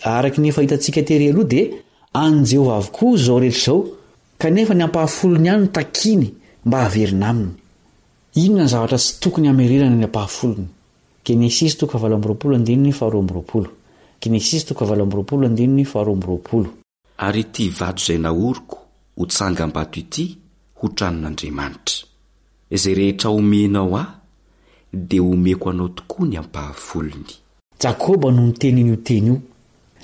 Araka ny efa hitantsika tery aloha dia an Jehovah avokoa izao rehetra izao, kanefa ny ampahafolony ihany no takiny mba haverina aminy. Inona ny zavatra tsy tokony hamerirana ny ampahafolony? Genesis 4:12. Genesis 4:12. Ary ity vato izay nahoriko ho tsangam-bato ity ho tranon'Andriamanitra. Izay rehetra omenao aho, dia omeko anao tokoa ny ampahafolony. Jakoba no niteniny io teny io.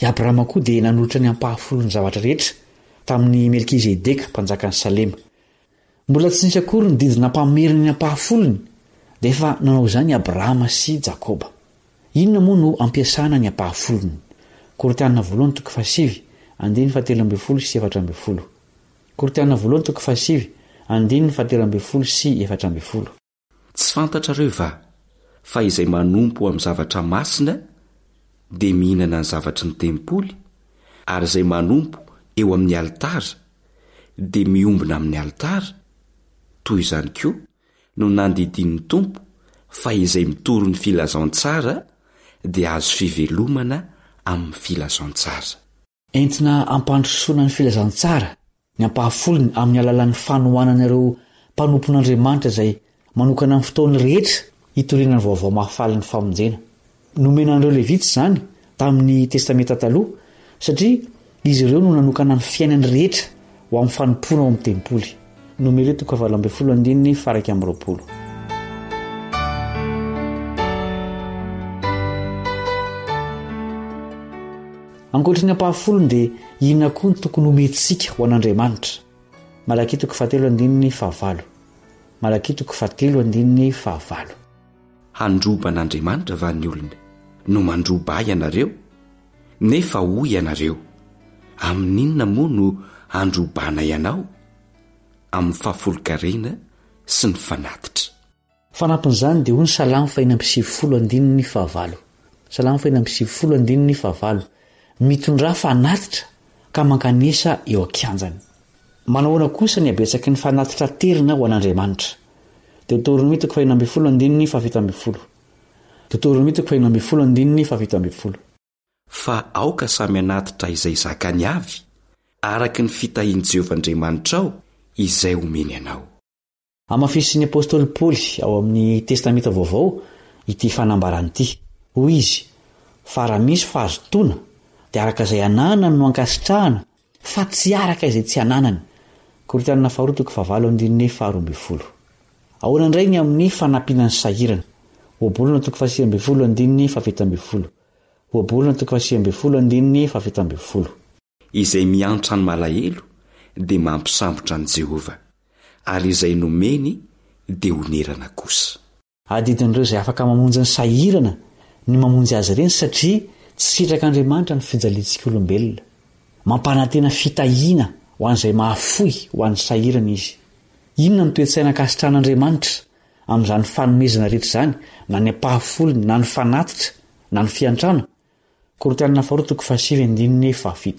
I Abrahama koa dia nanolotra ny ampahafolony zavatra rehetra tamin'ny Melkizedeka mpanjakan'ny Salema. Mbola tsy nisy akory ny didina mpamerina ny ampahafolony, dia efa nanao izany Abrahama sy Jakoba. Inona moa no ampiasana ny ampahafolony? Korintana 1:7-17. Korintana 1:7-17. Tsy fantatrareo va fa izay manompo amin'ny zavatra masina dia mihinana ny zavatry ny tempoly, ary izay manompo eo amin'ny altara dia miombina amin'ny altara. Toy izany koa no nandidin'ny tompo fa izay mitoro ny filazantsara dia azo fivelomana amin'ny filazantsara. Entina ampandrosoana ny filazantsara ny ampahafolony amin'ny alalan'ny fanohanana ireo mpanompon'Andriamanitra izay manokana amin'ny fotoany rehetra hitoriana ny vaovao mahafaly ny famonjena. Nomenan'ireo Levita izany tamin'ny testamenta taloha, satria izy ireo no nanokana ny fiainany rehetra ho amin'ny fanompona ao amin'ny tempoly. Nomere 4:20. Ankoatry ny ampahafolony dia inona koa ny tokony omentsika ho an'Andriamanitra? Malaki 4:5. Malaki 4:5. Handroba an'Andriamanitra va ny olona no mandroba ahy ianareo? Nefa hoy ianareo, amin'inona moa no handrobana ianao? Amin'ny fahafolokarena sy ny fanatitra. Fanampin'izany dia hoy ny Salamo 1:7-9. Salamo 1:7-9. Mitondrà fanatitra ka mankanesa eo an-kianjany. Manahoana kosa ny abetsaky ny fanatitra terina ho an'Andriamanitra? Deutéronomie 4:17. Deutéronomie 4:17. Fa aoka samy anatitra izay zakany avy, araka ny fitahian'i Jehovah Andriamanitra ao, izay omeny ianao. Amafisin'ny apôstôly Paoly ao amin'ny testamenta vaovao ity fanambarany ity. Hoy izy: fa raha misy fahazotoana dia araka izay ananany no ankasitrahana, fa tsy araka izay tsy ananany. Korintana 2:9-12. Ahoana indray ny amin'ny fanampiana ny sahirana. Obolona 6:20-17. Obolona 6:20-17. Izay miantra ny malahelo dia mampisambotra ny Jehova, ary izay nomeny dia honerana kosa. Adidin'ireo izay afaka mamonjy ny sahirana ny mamonjy azy ireny, satria tsy sitraka Andriamanitra ny fijaliantsika olombelona. Mampanantena fitahiana ho an'izay mahafoy ho an'ny sahirana izy. Inona ny toe-tsaina ankasitran'Andriamanitra amin'izany fanomezana rehetra izany, na ny ampahafolony, na ny fanatitra, na ny fiantrana? Korintana 4:7-7.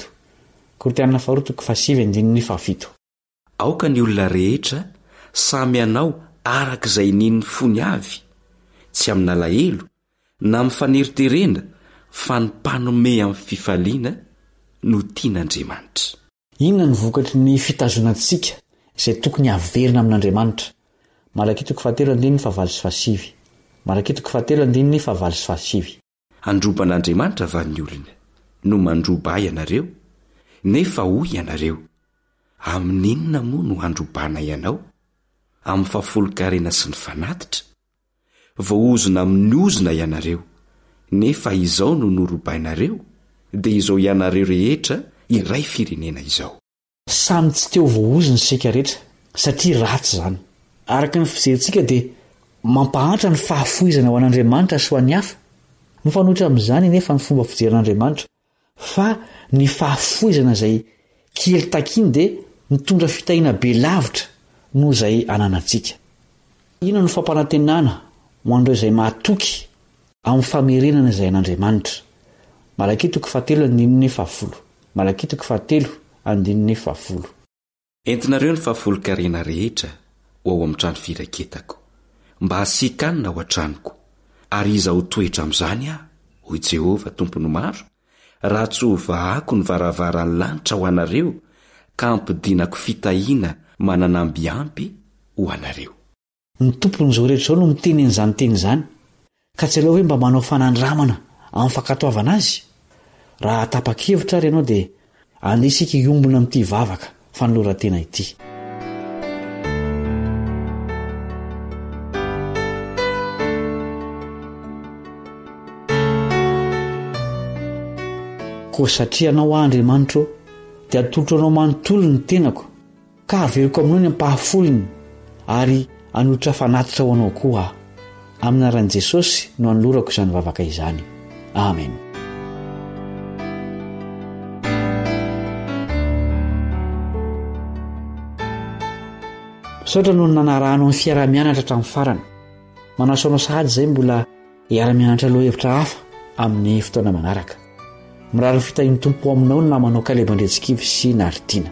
Korintana 4:7-7. Aoka ny olona rehetra samy anao arak'izay niny fony avy, tsy amin'ny alahelo na amin'ny faneriterena, fa ny mpanome amin'ny fifaliana no tian'Andriamanitra. Inona ny vokatry ny fitazonantsika izay tokony haverina amin'Andriamanitra? Malakita 4:7-7. Malakita 4:7-7. Androban'Andriamanitra va ny olona no mandroba ianareo? Nefa hoy ianareo: amin'inona moa no androbana ianao? Amin'ny fahafolokarena sy ny fanatitra? Voaozona amin'ny ozona ianareo, nefa izao no norobainareo, dia izao ianareo rehetra iray firenena izao. Samy tsy teo voaozona isika rehetra, satria ratsy izany. Araka ny fizerintsika dia mampahantra ny fahafoizana ho an'Andriamanitra sy ho an'ny hafa. Mifanohitra amin'izany nefa ny fomba fijerin'Andriamanitra, fa ny fahafoizana izay kely takiny dia mitondra fitahiana be lavitra noho izay ananantsika. Inona no fampanantenana ho an'ireo izay mahatoky amin'ny famerenana izay an'Andriamanitra? Malakita 4:7-7. Malakita 4:7-7. Entinareo ny fahafolokarena rehetra ho ao amin'ny trano firaketako, mba hasikanina ao an-tranoko, ary iza ho toetra amin'izany aho, hoy Jehova tompony maro, raha tsy ho vahako ny varavaran'ny lanitra ho anareo, ka ampidinako fitahiana mananambiampy ho anareo. Ny tompon'izao rehetra izao no miteny an'izany teny izany, ka tsy aleo hoe mba manao fanandramana amin'ny fankatoavana azy? Raha atapa-kevitra ary ianao dia andesika iombona amin'ity vavaka fanolorantena ity. Koa satria anao Andriamanitra dia atolotro anao manontolo ny tenako, ka averiko aminao ny ampahafolony, ary anotra fanatitra ho anao koa aho. Amin'ny anaran'i Jesosy no anolorako izany vavaka izany. Amen. Misaotra no nanarahanao ny fiara-mianatra hatramin'ny farany. Manasoanao sahady izay mbola hiara-mianatra aloha hevitra hafa amin'ny fotoana manaraka. Mirary ny fitahian'ny tompo aminao no namanao Kalebandretsikivy sy Naritina.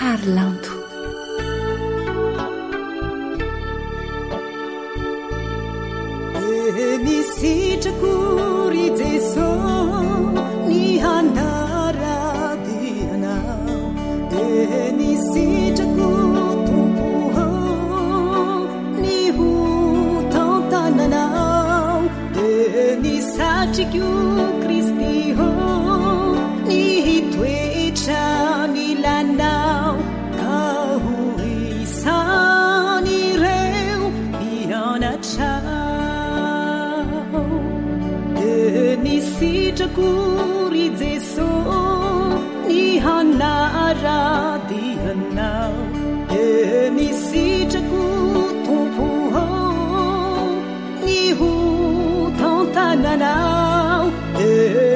Harlanto. Nisitrako ry Jesosy ny hanaradianao, nisitrako Tompo ny hotantananao, nisatriko Kristy ny hitoetra ny lanao, ka ho isan'ireo mianatrao. Nisitrako ry Jesosy ny hanaradianao, nisitrako Tompo ny hotantananao,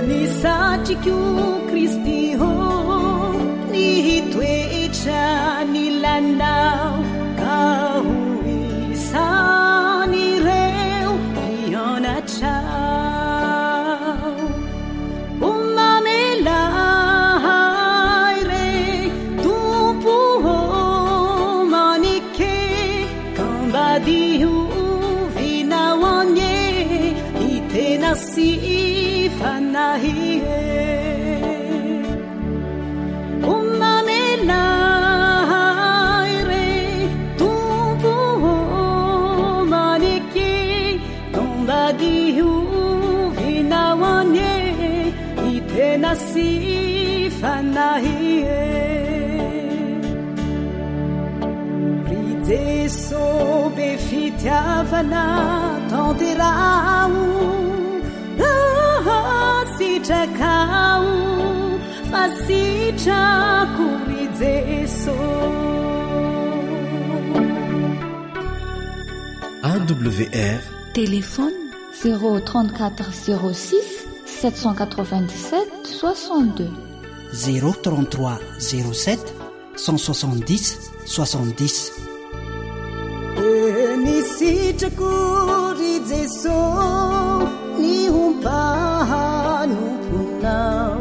nisatriko Kristy ny vinaonye itena si fanahie umamenaire tumpo maneke tombadiu vinaonye itena si fanahie Jeso be fitiavana tanterao sitrakao fa sitrako i Jeso AWR Téléphone 034 06 797 62 033 07 170 70 nisitrako ry Jeso ny ompahanomponao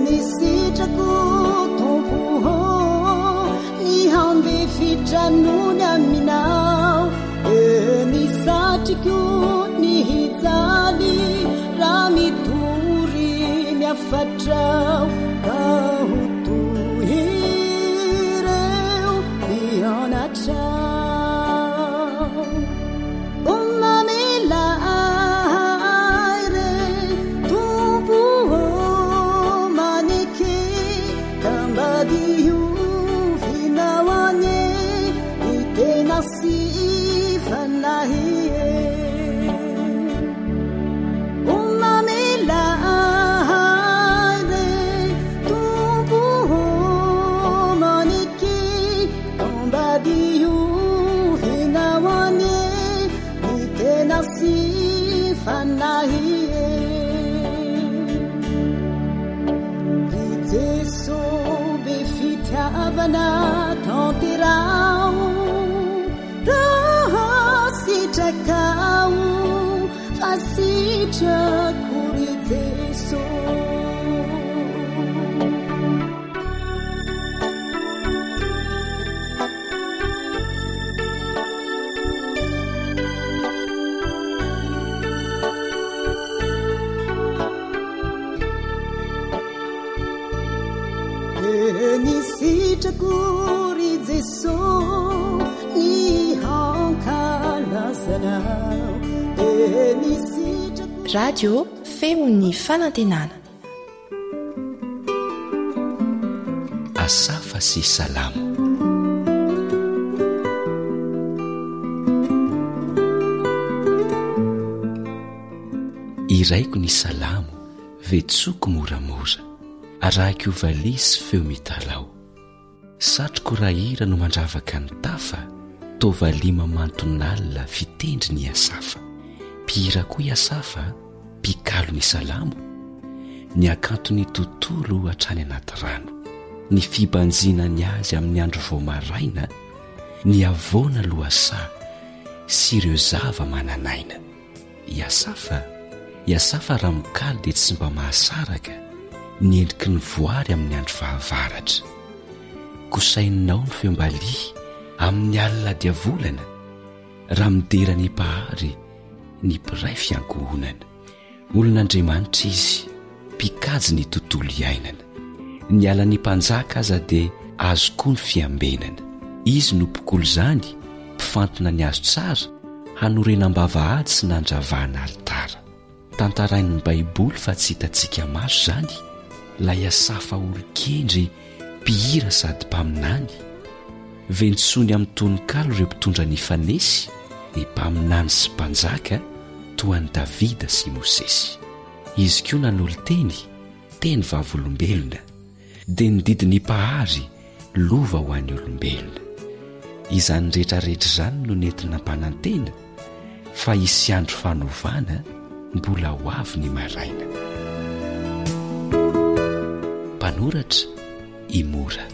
nisitrako tompo ny hambe fitranony aminao nisatriko ny hijaly raha mitory miafatrao kahotohireo mianatrao Jeso be fitiavana tanterao raha sitrakao fa sitrako ry Jeso nisitrako ry Jeso ny hankalazanao nisitrako radio femon'ny fanantenana asafa sy salamo iraiko ny salamo vetsoko moramora arahiko valisy feo mitalao satroko rahira no mandravaka ny tafa tovalima mantonalina fitendry ny asafa mpihira koa iasafa mpikalo ny salamo ny akanto ny tontolo hatrany anaty rano ny fibanjinany azy amin'ny andro vao maraina ny avona loasa sy ireo zava mananaina iasafa raha mikaly dia tsy mba mahasaraka ny endriky ny voary amin'ny andro fahavaratra kosaininao ny feombalia amin'ny alina diavolana raha midera ny pahary ny mpiray fiankohonana olon'Andriamanitra izy mpikajy ny tontolo iainana ny alan'ny mpanjaka aza dia azo koa ny fiambenana izy no mpikolo izany mpifantona ny azo tsara hanorenam-bavahady sy nandravahana alitara tantarain'ny baiboly fa tsy hitantsika maso izany lay asafa olon-kendry mpihira sady mpaminany ventsony amin'ny tononkalo ireo mpitondra ny fanesy ny mpaminany sy mpanjaka toa ny Davida sy Mosesy izy koa nanolo-teny teny vavolombelona dia nididi ny pahary lova ho an'ny olombelona izany rehetrarehetra izany no nentina mpanantena fa hisy andro fanovana mbola ho avy ny maraina mpanoratra Imora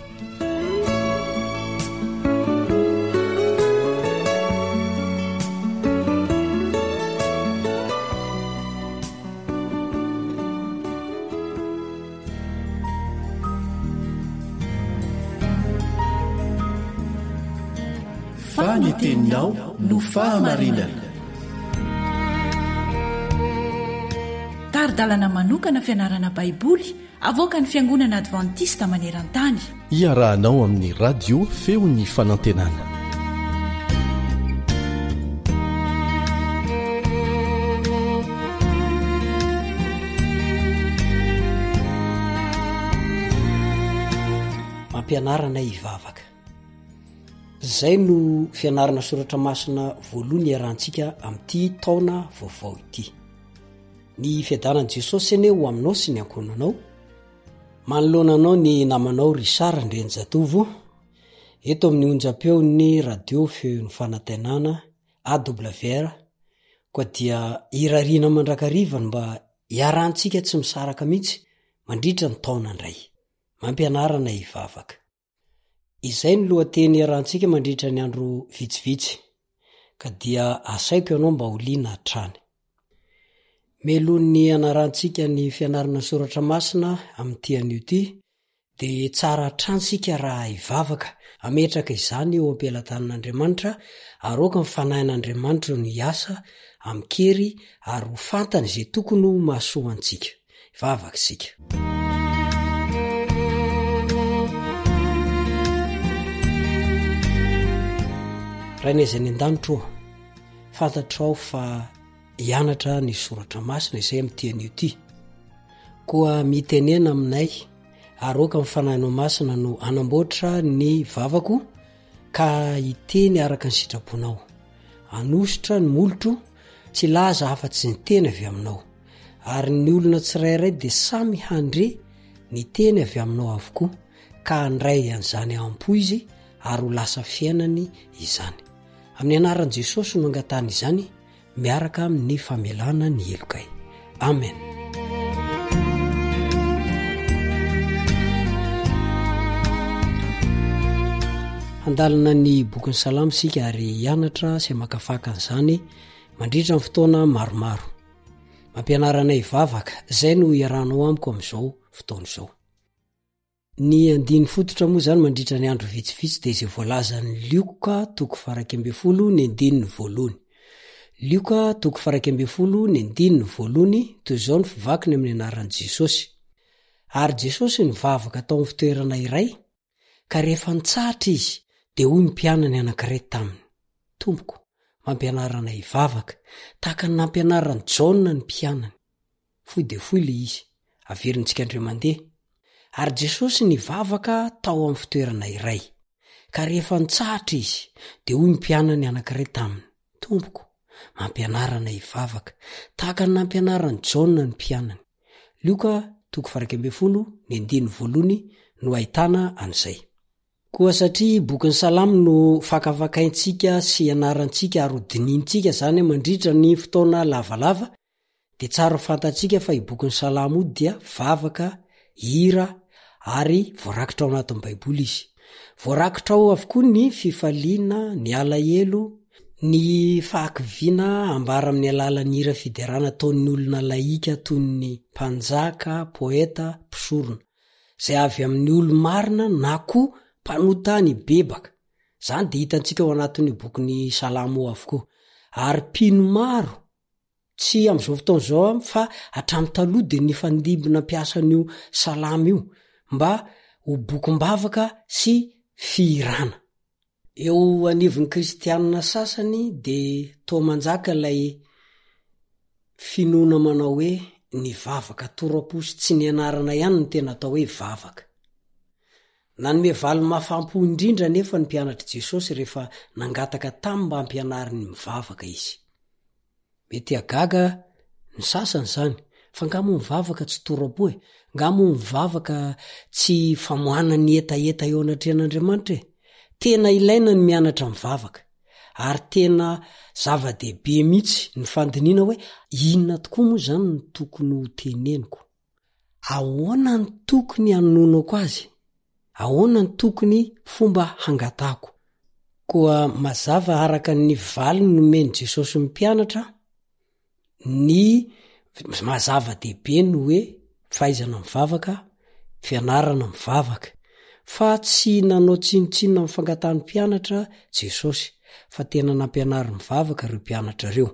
fahany teninao no fahamarinana. Taridalana manokana fianarana baiboly avoaka ny Fiangonana Adventista Maneran-tany. Iarahanao amin'ny radio feon'ny fanantenana. Mampianarana ivavaka. Zay no fianarana soratra masina voalohany iarahantsika amin'ity taona vaovao ity. Ny fiadanan'i Jesosy ane ho aminao sy ny ankonanao. Manoloananao ny namanao Richard Ndrenjatovo. Eto amin'ny onjam-peon'ny radio feon'ny fanantenana AWR. Koa dia irariana mandrakarivany mba iarahantsika tsy misaraka mihitsy mandritra ny taona indray. Mampianarana ivavaka. Izay ny lohateny iarahantsika mandritra ny andro vitsivitsy. Ka dia asaiko ianao mba holiana hatrany. Melohany anarantsika ny fianarana soratra masina amin'ity anio ity, dia tsara hatransika raha ivavaka ametraka izany eo ampelantan'Andriamanitra, aroka ny fanahin'Andriamanitra no hiasa amin'kery ary ho fantany izay tokony ho mahasoa antsika. Ivavaka isika. Rainezany an-danitro, fantatrao fa hianatra ny soratra masina izay amin'ity anio ity. Koa mitenena aminay, aroka amin'ny fanahinao masina no anamboatra ny vavako ka hiteny araka ny sitraponao. Anositra ny molotro, tsy laza afa-tsy ny teny avy aminao. Ary ny olona tsirairay dia samy handre ny teny avy aminao avokoa, ka handray an'izany ampo izy ary ho lasa fiainany izany. Amin'ny anaran'i Jesosy no angatany izany, miaraka amin'ny famelana ny elokay. Amen. Handalina ny bokin'ny salamo sika ary hianatra sy makafaka an'izany mandritra ny fotoana maromaro. Mampianarana ivavaka, zay no iarahanao amiko amin'izao fotoana izao. Ny andiny fototra moa zany mandritra ny andro vitsivitsy dia izay voalazan'ny Lioka 2:12 Lioka 2:12 toy izao ny fivakiny amin'ny anaran'i Jesosy. Ary Jesosy nivavaka tao amin'ny fitoerana iray, ka rehefa nitsahatra izy dia hoy ny mpianany anankiray taminy, Tompoko, mampianarana ivavaka tahaka ny nampianarany Jaona ny mpianany. Foy dia foy le izy, averintsika indray mandeha. Ary Jesosy nivavaka tao amin'ny fitoerana iray, ka rehefa nitsahatra izy dia hoy ny mpianany anankiray taminy, Tompoko, mampianarana ivavaka tahaka ny nampianarany Jaona ny mpianany. Lioka 2:12 no ahitana an'izay. Koa satria bokin'ny salamo no fakavakaintsika sy anarantsika ary hodinintsika zany mandritra ny fotoana lavalava, dia tsara fantatsika fa i bokin'ny salamo io dia vavaka, hira ary voarakitra ao anatin'ny baiboly izy. Voarakitra ao avokoa ny fifaliana, ny alahelo, ny fahakiviana ambara amin'ny alalan'ny hira fiderana ataon'ny olona laika toy ny mpanjaka, poeta, mpisorona, zay avy amin'ny olo-marina na koa mpanota ny bebaka. Zany dia hitantsika ao anatin'ny bokin'ny salamo avokoa. Ary mpino maro, tsy amin'izao fotoana izao fa hatramin'ny taloha dia nifandimby nampiasan'io salamo io mba ho bokim-bavaka sy fihirana. Eo anivon'ny kristianina sasany dia toa manjaka ilay finoana manao hoe ny vavaka toraposy, tsy ny anarana ihany no tena atao hoe vavaka. Nanome valy mafampo indrindra nefa ny mpianatr' Jesosy rehefa nangataka tamy mba hampianariny mivavaka izy. Mety agaga ny sasany zany, fa ngamo mivavaka tsy torapo e, ngamo mivavaka tsy famohana ny etaeta eo anatrehan'Andriamanitra e. Tena ilaina ny mianatra mivavaka, ary tena zava-dehibe mihitsy ny fandiniana hoe inona tokoa moa zany ny tokony ho teneniko, ahoana ny tokony hanonako azy, ahoana ny tokony fomba hangatako. Koa mazava araka ny valy nomeny Jesosy mpianatra, ny mazava dehibe ny hoe fahaizana mivavaka, fianarana mivavaka, fa tsy nanao tsinotsinona amin'ny fangatahany mpianatra Jesosy, fa tena nampianary mivavaka ireo mpianatra ireo.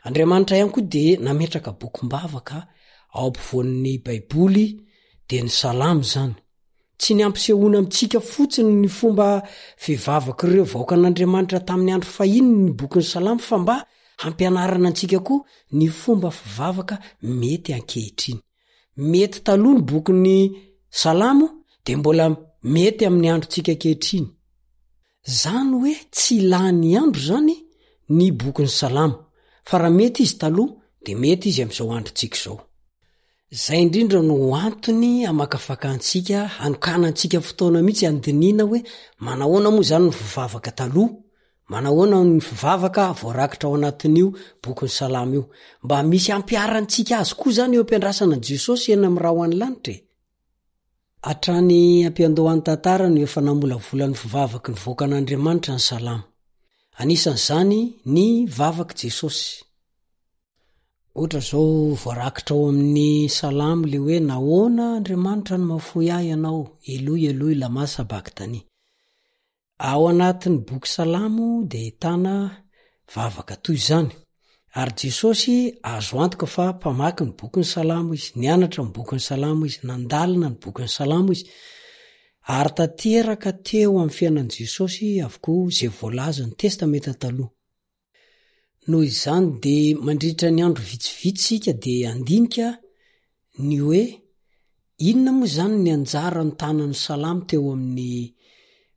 Andriamanitra ihany koa de nametraka bokim-bavaka ao ampovoan'ny baiboly de ny salamo zany. Tsy ny ampisehoana amintsika fotsiny ny fomba fivavaka ireo vaoaka an'Andriamanitra tamin'ny andro fahiny ny bokin'ny salamo fa mba hampianarana antsika koa ny fomba fivavaka mety ankehitriny. Mety taloha ny bokin'ny salamo de mbola mety amin'ny androntsika ankehitriny. Zany hoe tsy ilany andro zany ny bokin'ny salamo, fa raha mety izy taloha de mety izy amin'izao androntsika izao. Zay indrindra no antony amakafaka antsika, anokana antsika fotoana mihitsy andiniana hoe manahoana moa zany ny fivavaka taloha, manahoana ny fivavaka voarakitra ao anatin'io bokin'ny salamo io, mba misy ampiarantsika azy koa zany eo ampiandrasana an Jesosy eny amin'ny raha ho any lanitra. Hatrany ampiandohan'ny tantara no efa namolavola ny fivavaky ny voaka an'Andriamanitra ny salamo. Anisan'izany ny vavaky Jesosy. Ohatra zao voarakitra ao amin'ny salamo le hoe nahoana Andriamanitra no mahafoy ahy ianao, Eloi Eloi lama sabakitany. Ao anatin'ny boky salamo de ahitana vavaka toy izany. Ary Jesosy azo antoka fa mpamaky ny bokin'ny salamo izy, nianatra ny bokin'ny salamo izy, nandalina ny bokin'ny salamo izy. Ary tanteraka teo amin'ny fiainan'i Jesosy avokoa izay voalaza ny testamenta taloha. Noho izany de mandritra ny andro vitsivitsika de andinika ny hoe inona moa zany ny anjara ny tanan'ny salamo teo amin'ny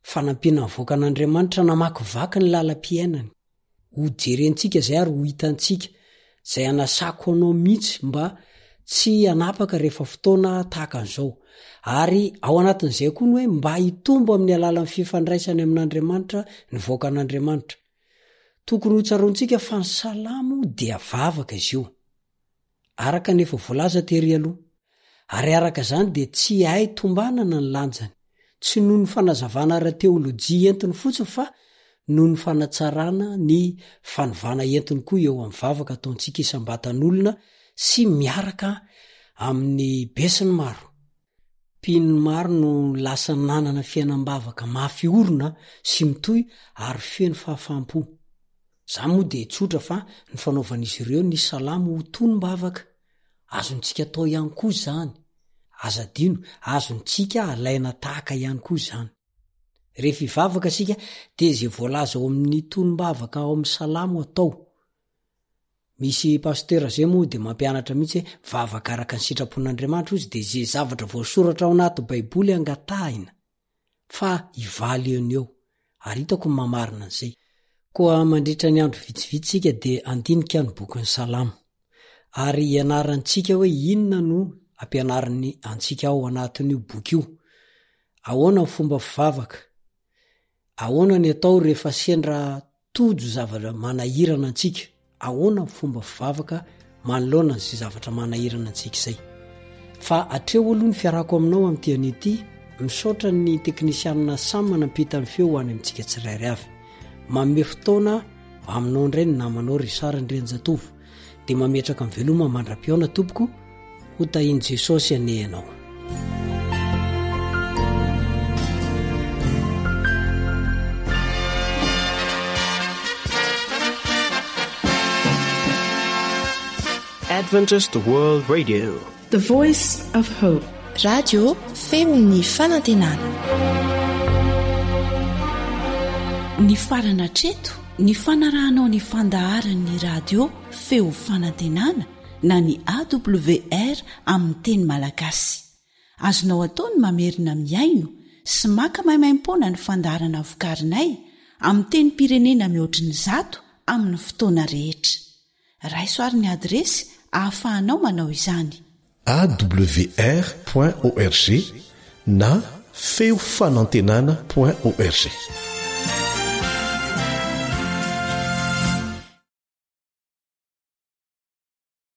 fanampiana voaka an'Andriamanitra namakivaky ny lalam-piainany. Ho jerentsika zay ary ho hitantsika zay anasako anao mihitsy mba tsy anapaka rehefa fotoana tahaka an'izao. Ary ao anatin'izay koa ny hoe mba hitombo amin'ny alalan'ny fifandraisany amin'Andriamanitra ny voaka an'Andriamanitra. Tokony ho tsarontsika fa ny salamo dia vavaka izy io. Araka nefa voalaza tery aloha. Ary araka zany de tsy hay tombanana ny lanjany. Tsy noho ny fanazavana ara-teolojia entiny fotsiny fa noho ny fanatsarana ny fanovana entiny koa eo amin'ny vavaka ataontsika isam-batan'olona sy miaraka amin'ny besiny maro. Mpininy maro no lasa nanana fiainam-bavaka mafy orona sy mitoy ary feno fahafampo. Za moa de tsotra fa ny fanaovan'izy ireo ny salamo ho tonom-bavaka. Azontsika atao ihany koa zany. Azadino, azontsika alaina tahaka ihany koa zany. Rehefa ivavaka sika de zay voalaza ao amin'ny tonom-bavaka ao amin'ny salamo atao. Misy pastera zay moa de mampianatra mihitsy vavaka araka ny sitrapon'Andriamanitra izy de zay zavatra voasoratra ao anaty baiboly angatahina. Fa ivaly eo ny eo. Ary hitako mamarina an'izay. Koa mandritra ny andro vitsivitsika de andinika ny bokin'ny salamo. Ary ianarantsika hoe inona no ampianariny antsika ao anatin'io boky io. Ahoana ny fomba fivavaka? Ahoana ny atao rehefa sendra tojo zavatra manahirana antsika? Ahoana ny fomba fivavaka manoloana sy zavatra manahirana antsika izay? Fa atreo aloha ny fiarako aminao amin'ity an'ity, misaotra ny teknisianina samy manampita ny feo ho any amintsika tsirairay avy. Manome fotoana aminao indray ny namanao Risara Andrianjatovo dia mametraka ny veloma mandra-piona tompoko ho tahiny Jesosy anehanao. Adventist World Radio, the voice of hope. Radio feony fanantenana. Ny farana treto, ny fanarahanao ny fandaharan'ny radio feo fanantenana na ny AWR amin'ny teny malagasy. Azonao ataony mamerina miaino sy maka maimaim-pona ny fandaharana vokarinay amin'ny teny pirenena mihoatriny 100 amin'ny fotoana rehetra. Raisoaryn'ny adresy ahafahanao manao izany. awr.org na feofanantenana.org.